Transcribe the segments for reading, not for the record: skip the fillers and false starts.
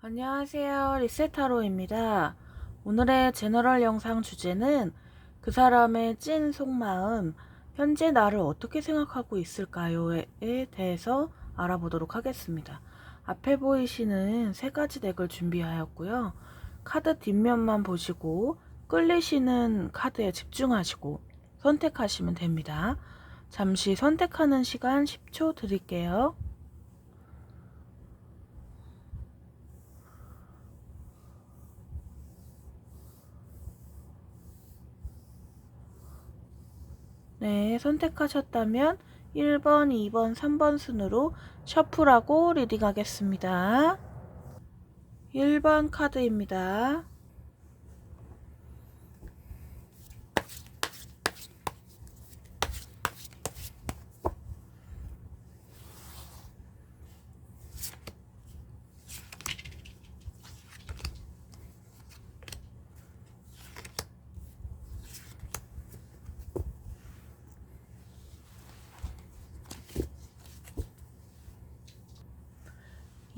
안녕하세요. 리셋타로입니다. 오늘의 제너럴 영상 주제는 그 사람의 찐 속마음, 현재 나를 어떻게 생각하고 있을까요에 대해서 알아보도록 하겠습니다. 앞에 보이시는 세 가지 덱을 준비하였고요. 카드 뒷면만 보시고 끌리시는 카드에 집중하시고 선택하시면 됩니다. 잠시 선택하는 시간 10초 드릴게요. 네, 선택하셨다면 1번, 2번, 3번 순으로 셔플하고 리딩하겠습니다. 1번 카드입니다.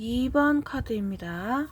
2번 카드입니다.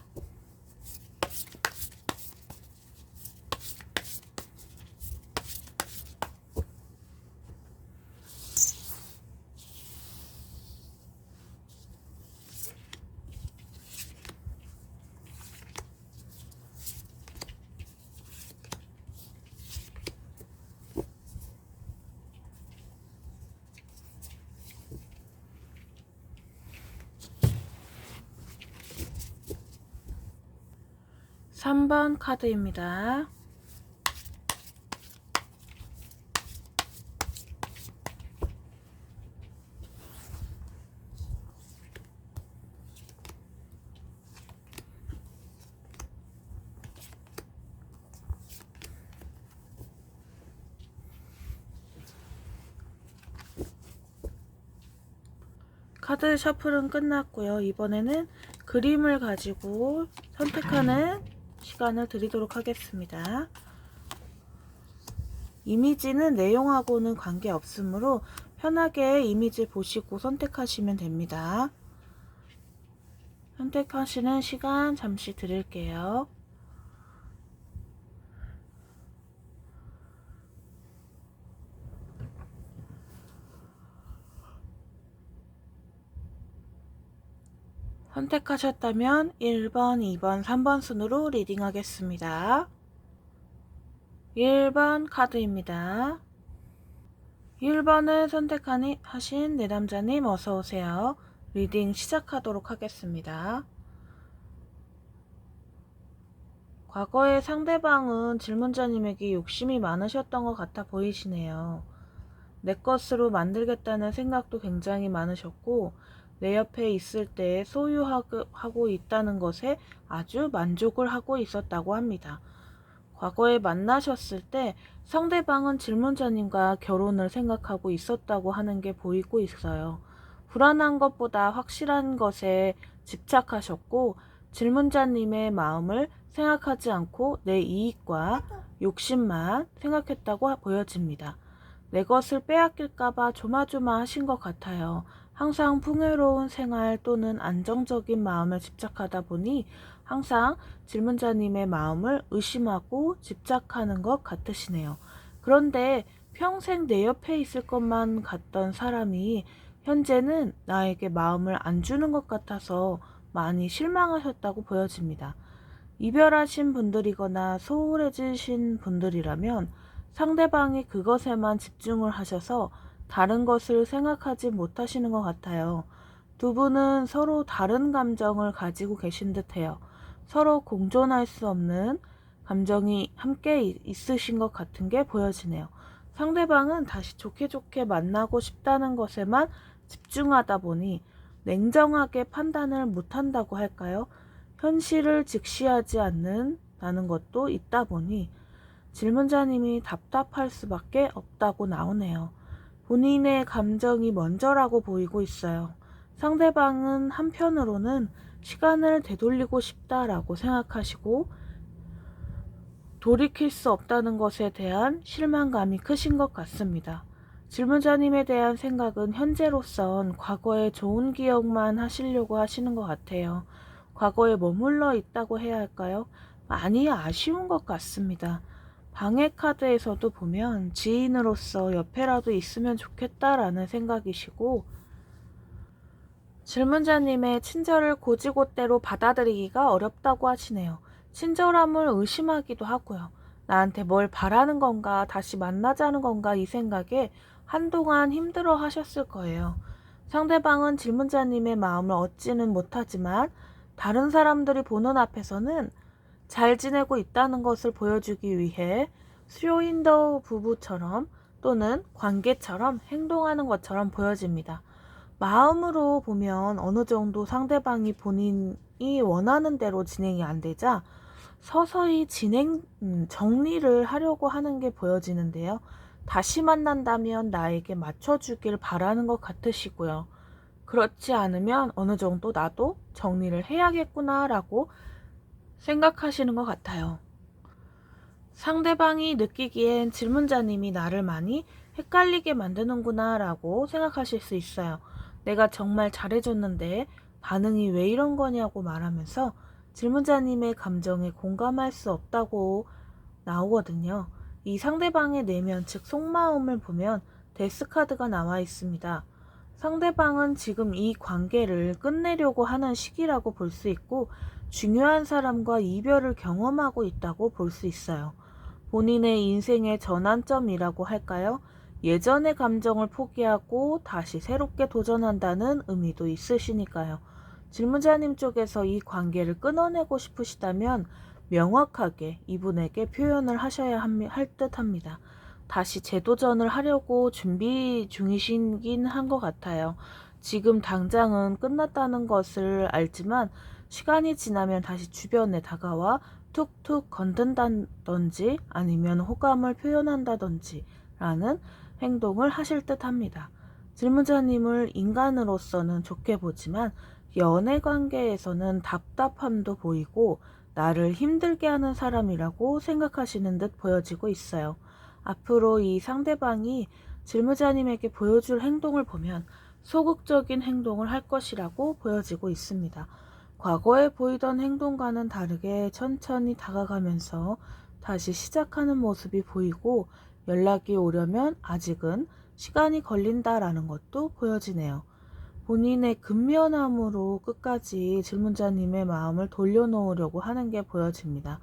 3번 카드입니다. '카드 셔플은 끝났고요. 이번에는 그림을 가지고 선택하는 시간을 드리도록 하겠습니다. 이미지는 내용하고는 관계없으므로 편하게 이미지 보시고 선택하시면 됩니다. 선택하시는 시간 잠시 드릴게요. 선택하셨다면 1번, 2번, 3번 순으로 리딩하겠습니다. 1번 카드입니다. 1번을 선택하신 내남자님 어서오세요. 리딩 시작하도록 하겠습니다. 과거에 상대방은 질문자님에게 욕심이 많으셨던 것 같아 보이시네요. 내 것으로 만들겠다는 생각도 굉장히 많으셨고 내 옆에 있을 때 소유하고 있다는 것에 아주 만족을 하고 있었다고 합니다. 과거에 만나셨을 때 상대방은 질문자님과 결혼을 생각하고 있었다고 하는 게 보이고 있어요. 불안한 것보다 확실한 것에 집착하셨고 질문자님의 마음을 생각하지 않고 내 이익과 욕심만 생각했다고 보여집니다. 내 것을 빼앗길까봐 조마조마하신 것 같아요. 항상 풍요로운 생활 또는 안정적인 마음에 집착하다 보니 항상 질문자님의 마음을 의심하고 집착하는 것 같으시네요. 그런데 평생 내 옆에 있을 것만 같던 사람이 현재는 나에게 마음을 안 주는 것 같아서 많이 실망하셨다고 보여집니다. 이별하신 분들이거나 소홀해지신 분들이라면 상대방이 그것에만 집중을 하셔서 다른 것을 생각하지 못하시는 것 같아요. 두 분은 서로 다른 감정을 가지고 계신 듯해요. 서로 공존할 수 없는 감정이 함께 있으신 것 같은 게 보여지네요. 상대방은 다시 좋게 만나고 싶다는 것에만 집중하다 보니 냉정하게 판단을 못한다고 할까요? 현실을 직시하지 않는다는 것도 있다 보니 질문자님이 답답할 수밖에 없다고 나오네요. 본인의 감정이 먼저라고 보이고 있어요. 상대방은 한편으로는 시간을 되돌리고 싶다라고 생각하시고 돌이킬 수 없다는 것에 대한 실망감이 크신 것 같습니다. 질문자님에 대한 생각은 현재로선 과거의 좋은 기억만 하시려고 하시는 것 같아요. 과거에 머물러 있다고 해야 할까요? 많이 아쉬운 것 같습니다. 방해 카드에서도 보면 지인으로서 옆에라도 있으면 좋겠다라는 생각이시고, 질문자님의 친절을 고지고대로 받아들이기가 어렵다고 하시네요. 친절함을 의심하기도 하고요. 나한테 뭘 바라는 건가, 다시 만나자는 건가 이 생각에 한동안 힘들어 하셨을 거예요. 상대방은 질문자님의 마음을 얻지는 못하지만 다른 사람들이 보는 앞에서는 잘 지내고 있다는 것을 보여주기 위해 수요인더 부부처럼 또는 관계처럼 행동하는 것처럼 보여집니다. 마음으로 보면 어느 정도 상대방이 본인이 원하는 대로 진행이 안 되자 서서히 정리를 하려고 하는 게 보여지는데요. 다시 만난다면 나에게 맞춰주길 바라는 것 같으시고요. 그렇지 않으면 어느 정도 나도 정리를 해야겠구나 라고 생각하시는 것 같아요. 상대방이 느끼기엔 질문자님이 나를 많이 헷갈리게 만드는구나 라고 생각하실 수 있어요. 내가 정말 잘해줬는데 반응이 왜 이런 거냐고 말하면서 질문자님의 감정에 공감할 수 없다고 나오거든요. 이 상대방의 내면 즉 속마음을 보면 데스카드가 나와 있습니다. 상대방은 지금 이 관계를 끝내려고 하는 시기라고 볼 수 있고 중요한 사람과 이별을 경험하고 있다고 볼 수 있어요. 본인의 인생의 전환점이라고 할까요? 예전의 감정을 포기하고 다시 새롭게 도전한다는 의미도 있으시니까요. 질문자님 쪽에서 이 관계를 끊어내고 싶으시다면 명확하게 이분에게 표현을 하셔야 할 듯 합니다. 다시 재도전을 하려고 준비 중이시긴 한 것 같아요. 지금 당장은 끝났다는 것을 알지만 시간이 지나면 다시 주변에 다가와 툭툭 건든다든지 아니면 호감을 표현한다든지 라는 행동을 하실 듯 합니다. 질문자님을 인간으로서는 좋게 보지만 연애 관계에서는 답답함도 보이고 나를 힘들게 하는 사람이라고 생각하시는 듯 보여지고 있어요. 앞으로 이 상대방이 질문자님에게 보여줄 행동을 보면 소극적인 행동을 할 것이라고 보여지고 있습니다. 과거에 보이던 행동과는 다르게 천천히 다가가면서 다시 시작하는 모습이 보이고 연락이 오려면 아직은 시간이 걸린다라는 것도 보여지네요. 본인의 근면함으로 끝까지 질문자님의 마음을 돌려놓으려고 하는 게 보여집니다.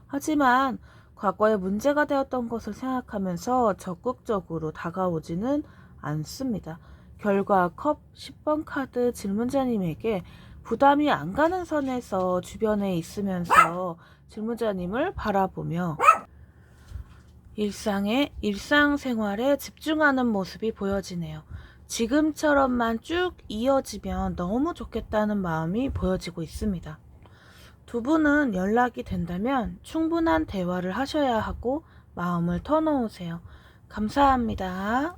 하지만 과거에 문제가 되었던 것을 생각하면서 적극적으로 다가오지는 않습니다. 결과 컵 10번 카드 질문자님에게 부담이 안 가는 선에서 주변에 있으면서 질문자님을 바라보며 일상생활에 집중하는 모습이 보여지네요. 지금처럼만 쭉 이어지면 너무 좋겠다는 마음이 보여지고 있습니다. 두 분은 연락이 된다면 충분한 대화를 하셔야 하고 마음을 터놓으세요. 감사합니다.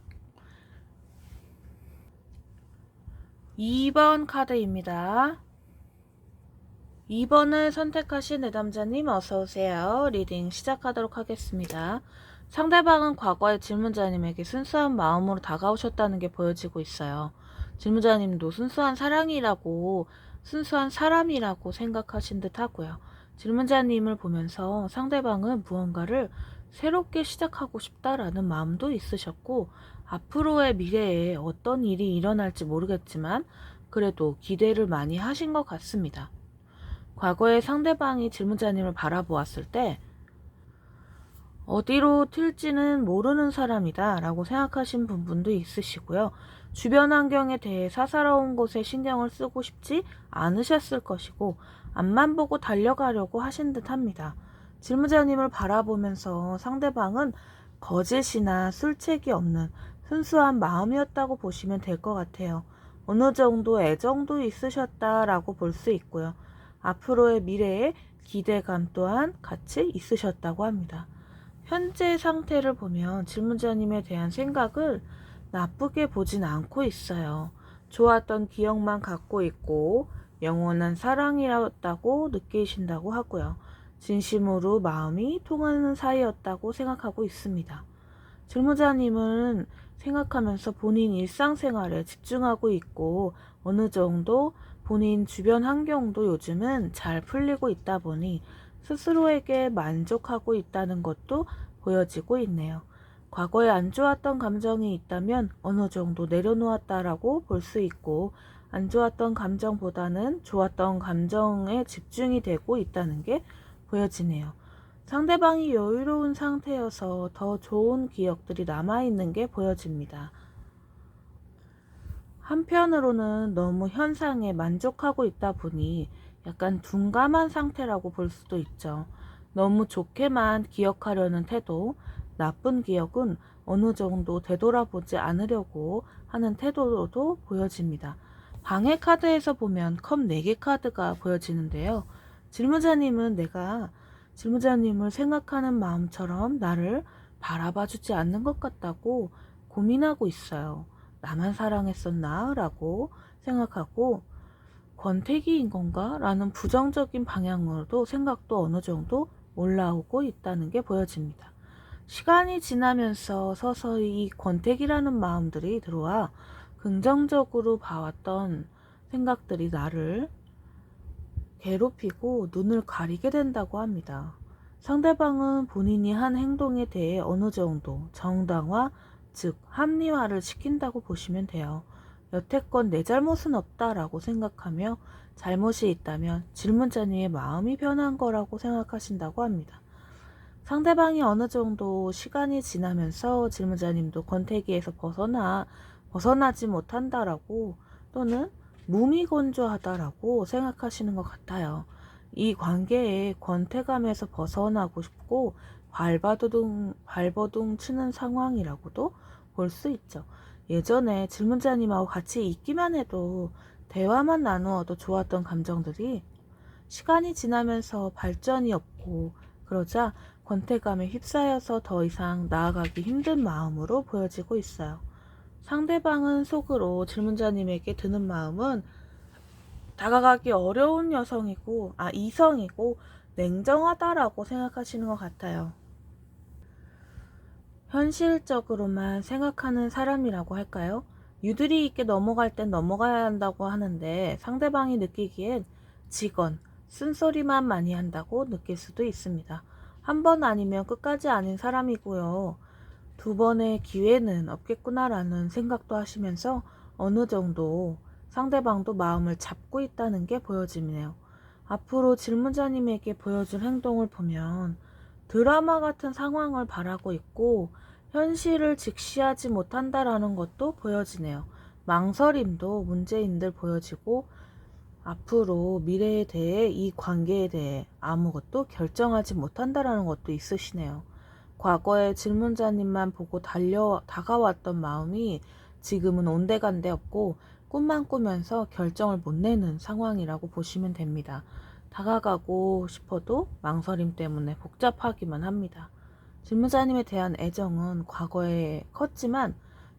2번 카드입니다. 2번을 선택하신 내담자님 어서오세요. 리딩 시작하도록 하겠습니다. 상대방은 과거의 질문자님에게 순수한 마음으로 다가오셨다는 게 보여지고 있어요. 질문자님도 순수한 사람이라고 생각하신 듯 하고요. 질문자님을 보면서 상대방은 무언가를 새롭게 시작하고 싶다라는 마음도 있으셨고 앞으로의 미래에 어떤 일이 일어날지 모르겠지만 그래도 기대를 많이 하신 것 같습니다. 과거에 상대방이 질문자님을 바라보았을 때 어디로 튈지는 모르는 사람이다 라고 생각하신 부분도 있으시고요. 주변 환경에 대해 사사로운 곳에 신경을 쓰고 싶지 않으셨을 것이고 앞만 보고 달려가려고 하신 듯 합니다. 질문자님을 바라보면서 상대방은 거짓이나 술책이 없는 순수한 마음이었다고 보시면 될 것 같아요. 어느 정도 애정도 있으셨다라고 볼 수 있고요. 앞으로의 미래에 기대감 또한 같이 있으셨다고 합니다. 현재 상태를 보면 질문자님에 대한 생각을 나쁘게 보진 않고 있어요. 좋았던 기억만 갖고 있고 영원한 사랑이었다고 느끼신다고 하고요. 진심으로 마음이 통하는 사이였다고 생각하고 있습니다. 질문자님은 생각하면서 본인 일상생활에 집중하고 있고 어느 정도 본인 주변 환경도 요즘은 잘 풀리고 있다 보니 스스로에게 만족하고 있다는 것도 보여지고 있네요. 과거에 안 좋았던 감정이 있다면 어느 정도 내려놓았다라고 볼 수 있고, 안 좋았던 감정보다는 좋았던 감정에 집중이 되고 있다는 게 보여지네요. 상대방이 여유로운 상태여서 더 좋은 기억들이 남아있는 게 보여집니다. 한편으로는 너무 현상에 만족하고 있다 보니 약간 둔감한 상태라고 볼 수도 있죠. 너무 좋게만 기억하려는 태도, 나쁜 기억은 어느 정도 되돌아보지 않으려고 하는 태도로도 보여집니다. 방해 카드에서 보면 컵 4개 카드가 보여지는데요. 질문자님은 내가 질문자님을 생각하는 마음처럼 나를 바라봐주지 않는 것 같다고 고민하고 있어요. 나만 사랑했었나? 라고 생각하고 권태기인 건가? 라는 부정적인 방향으로도 생각도 어느 정도 올라오고 있다는 게 보여집니다. 시간이 지나면서 서서히 이 권태기라는 마음들이 들어와 긍정적으로 봐왔던 생각들이 나를 괴롭히고 눈을 가리게 된다고 합니다. 상대방은 본인이 한 행동에 대해 어느 정도 정당화, 즉 합리화를 시킨다고 보시면 돼요. 여태껏 내 잘못은 없다라고 생각하며 잘못이 있다면 질문자님의 마음이 변한 거라고 생각하신다고 합니다. 상대방이 어느 정도 시간이 지나면서 질문자님도 권태기에서 벗어나지 못한다라고, 또는 무미건조하다라고 생각하시는 것 같아요. 이 관계에 권태감에서 벗어나고 싶고 발버둥 치는 상황이라고도 볼 수 있죠. 예전에 질문자님하고 같이 있기만 해도, 대화만 나누어도 좋았던 감정들이 시간이 지나면서 발전이 없고 그러자 권태감에 휩싸여서 더 이상 나아가기 힘든 마음으로 보여지고 있어요. 상대방은 속으로 질문자님에게 드는 마음은 다가가기 어려운 이성이고 냉정하다라고 생각하시는 것 같아요. 현실적으로만 생각하는 사람이라고 할까요? 유두리 있게 넘어갈 땐 넘어가야 한다고 하는데, 상대방이 느끼기엔 직원, 쓴소리만 많이 한다고 느낄 수도 있습니다. 한 번 아니면 끝까지 아닌 사람이고요. 두 번의 기회는 없겠구나라는 생각도 하시면서 어느 정도 상대방도 마음을 잡고 있다는 게 보여지네요. 앞으로 질문자님에게 보여줄 행동을 보면 드라마 같은 상황을 바라고 있고 현실을 직시하지 못한다라는 것도 보여지네요. 망설임도 문제인들 보여지고, 앞으로 미래에 대해, 이 관계에 대해 아무것도 결정하지 못한다라는 것도 있으시네요. 과거에 질문자님만 보고 다가왔던 마음이 지금은 온데간데 없고 꿈만 꾸면서 결정을 못 내는 상황이라고 보시면 됩니다. 다가가고 싶어도 망설임 때문에 복잡하기만 합니다. 질문자님에 대한 애정은 과거에 컸지만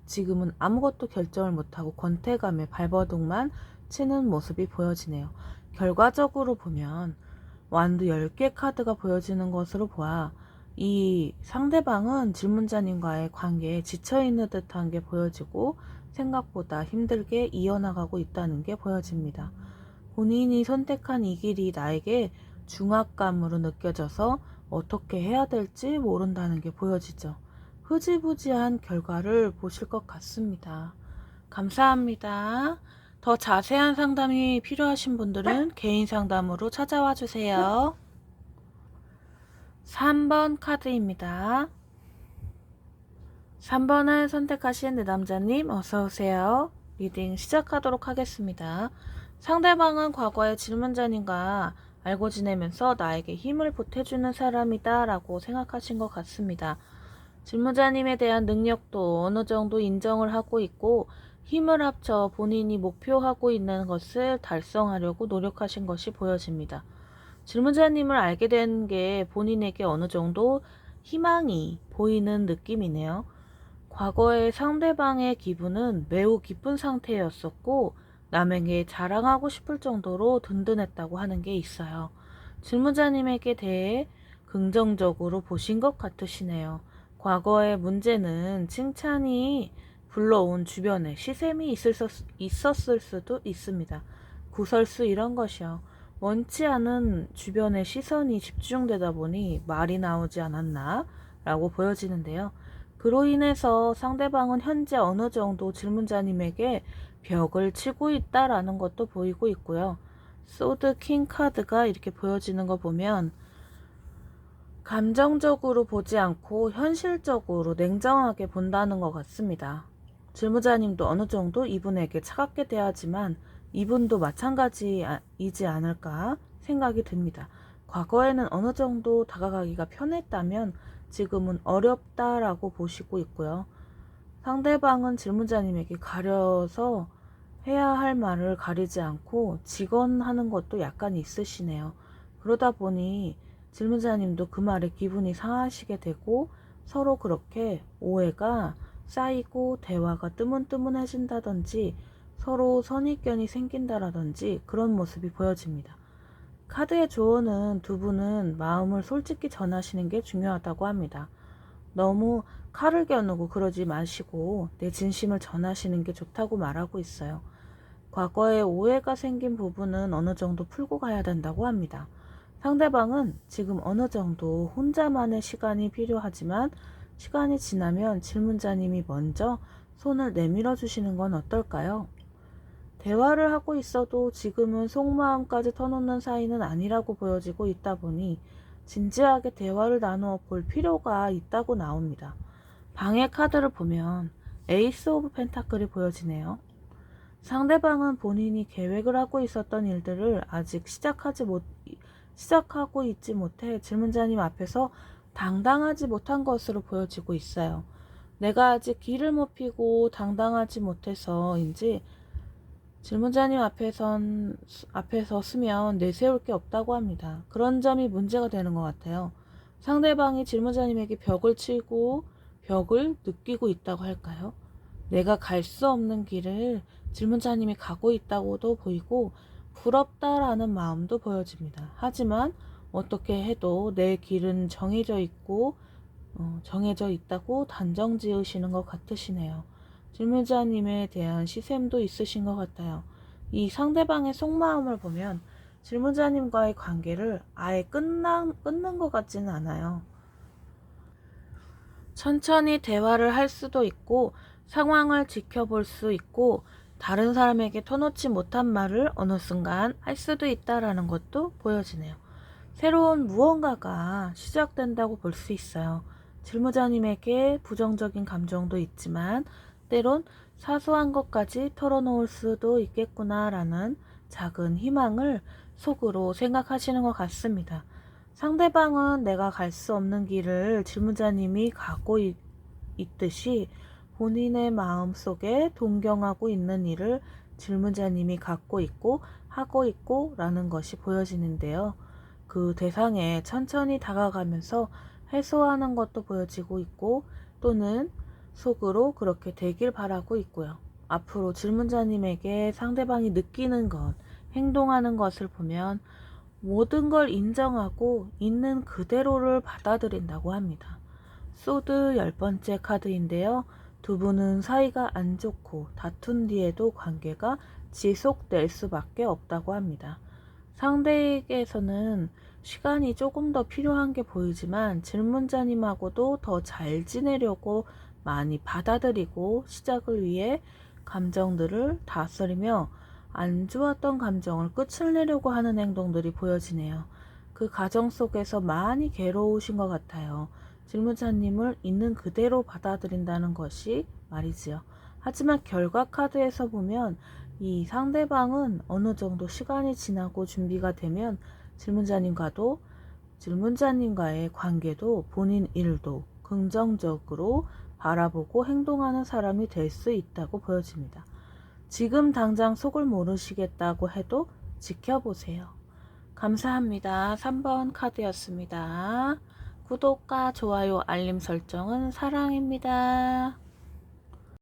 지금은 아무것도 결정을 못하고 권태감에 발버둥만 치는 모습이 보여지네요. 결과적으로 보면 완두 10개 카드가 보여지는 것으로 보아 이 상대방은 질문자님과의 관계에 지쳐있는 듯한 게 보여지고 생각보다 힘들게 이어나가고 있다는 게 보여집니다. 본인이 선택한 이 길이 나에게 중압감으로 느껴져서 어떻게 해야 될지 모른다는 게 보여지죠. 흐지부지한 결과를 보실 것 같습니다. 감사합니다. 더 자세한 상담이 필요하신 분들은 개인 상담으로 찾아와 주세요. 3번 카드입니다. 3번을 선택하신 내담자님 어서오세요. 리딩 시작하도록 하겠습니다. 상대방은 과거의 질문자님과 알고 지내면서 나에게 힘을 보태주는 사람이다 라고 생각하신 것 같습니다. 질문자님에 대한 능력도 어느 정도 인정을 하고 있고, 힘을 합쳐 본인이 목표하고 있는 것을 달성하려고 노력하신 것이 보여집니다. 질문자님을 알게 된 게 본인에게 어느 정도 희망이 보이는 느낌이네요. 과거의 상대방의 기분은 매우 기쁜 상태였었고 남에게 자랑하고 싶을 정도로 든든했다고 하는 게 있어요. 질문자님에게 대해 긍정적으로 보신 것 같으시네요. 과거의 문제는 칭찬이 불러온 주변에 시샘이 있었을 수도 있습니다. 구설수 이런 것이요. 원치 않은 주변의 시선이 집중되다 보니 말이 나오지 않았나 라고 보여지는데요. 그로 인해서 상대방은 현재 어느 정도 질문자님에게 벽을 치고 있다라는 것도 보이고 있고요. 소드 킹 카드가 이렇게 보여지는 거 보면 감정적으로 보지 않고 현실적으로 냉정하게 본다는 것 같습니다. 질문자님도 어느 정도 이분에게 차갑게 대하지만 이분도 마찬가지이지 않을까 생각이 듭니다. 과거에는 어느 정도 다가가기가 편했다면 지금은 어렵다라고 보시고 있고요. 상대방은 질문자님에게 가려서 해야 할 말을 가리지 않고 직언하는 것도 약간 있으시네요. 그러다 보니 질문자님도 그 말에 기분이 상하시게 되고 서로 그렇게 오해가 쌓이고 대화가 뜨문뜨문해진다든지 서로 선입견이 생긴다라든지 그런 모습이 보여집니다. 카드의 조언은 두 분은 마음을 솔직히 전하시는 게 중요하다고 합니다. 너무 칼을 겨누고 그러지 마시고 내 진심을 전하시는 게 좋다고 말하고 있어요. 과거에 오해가 생긴 부분은 어느 정도 풀고 가야 된다고 합니다. 상대방은 지금 어느 정도 혼자만의 시간이 필요하지만 시간이 지나면 질문자님이 먼저 손을 내밀어 주시는 건 어떨까요? 대화를 하고 있어도 지금은 속마음까지 터놓는 사이는 아니라고 보여지고 있다 보니 진지하게 대화를 나누어 볼 필요가 있다고 나옵니다. 방해 카드를 보면 에이스 오브 펜타클이 보여지네요. 상대방은 본인이 계획을 하고 있었던 일들을 아직 시작하고 있지 못해 질문자님 앞에서 당당하지 못한 것으로 보여지고 있어요. 내가 아직 길을 못 피고 당당하지 못해서인지 질문자님 앞에서 쓰면 내세울 게 없다고 합니다. 그런 점이 문제가 되는 것 같아요. 상대방이 질문자님에게 벽을 치고 벽을 느끼고 있다고 할까요? 내가 갈 수 없는 길을 질문자님이 가고 있다고도 보이고 부럽다라는 마음도 보여집니다. 하지만 어떻게 해도 내 길은 정해져 있다고 단정 지으시는 것 같으시네요. 질문자님에 대한 시샘도 있으신 것 같아요. 이 상대방의 속마음을 보면 질문자님과의 관계를 아예 끊는 것 같지는 않아요. 천천히 대화를 할 수도 있고 상황을 지켜볼 수 있고 다른 사람에게 터놓지 못한 말을 어느 순간 할 수도 있다라는 것도 보여지네요. 새로운 무언가가 시작된다고 볼 수 있어요. 질문자님에게 부정적인 감정도 있지만 때론 사소한 것까지 털어놓을 수도 있겠구나라는 작은 희망을 속으로 생각하시는 것 같습니다. 상대방은 내가 갈 수 없는 길을 질문자님이 가고 있듯이 본인의 마음속에 동경하고 있는 일을 질문자님이 갖고 있고 하고 있고 라는 것이 보여지는데요. 그 대상에 천천히 다가가면서 해소하는 것도 보여지고 있고 또는 속으로 그렇게 되길 바라고 있고요. 앞으로 질문자님에게 상대방이 느끼는 것, 행동하는 것을 보면 모든 걸 인정하고 있는 그대로를 받아들인다고 합니다. 소드 10번째 카드인데요. 두 분은 사이가 안 좋고 다툰 뒤에도 관계가 지속될 수밖에 없다고 합니다. 상대에게서는 시간이 조금 더 필요한 게 보이지만 질문자님하고도 더 잘 지내려고 많이 받아들이고 시작을 위해 감정들을 다스리며 안 좋았던 감정을 끝을 내려고 하는 행동들이 보여지네요. 그 과정 속에서 많이 괴로우신 것 같아요. 질문자님을 있는 그대로 받아들인다는 것이 말이지요. 하지만 결과 카드에서 보면 이 상대방은 어느 정도 시간이 지나고 준비가 되면 질문자님과의 관계도 본인 일도 긍정적으로 바라보고 행동하는 사람이 될 수 있다고 보여집니다. 지금 당장 속을 모르시겠다고 해도 지켜보세요. 감사합니다. 3번 카드였습니다. 구독과 좋아요, 알림 설정은 사랑입니다.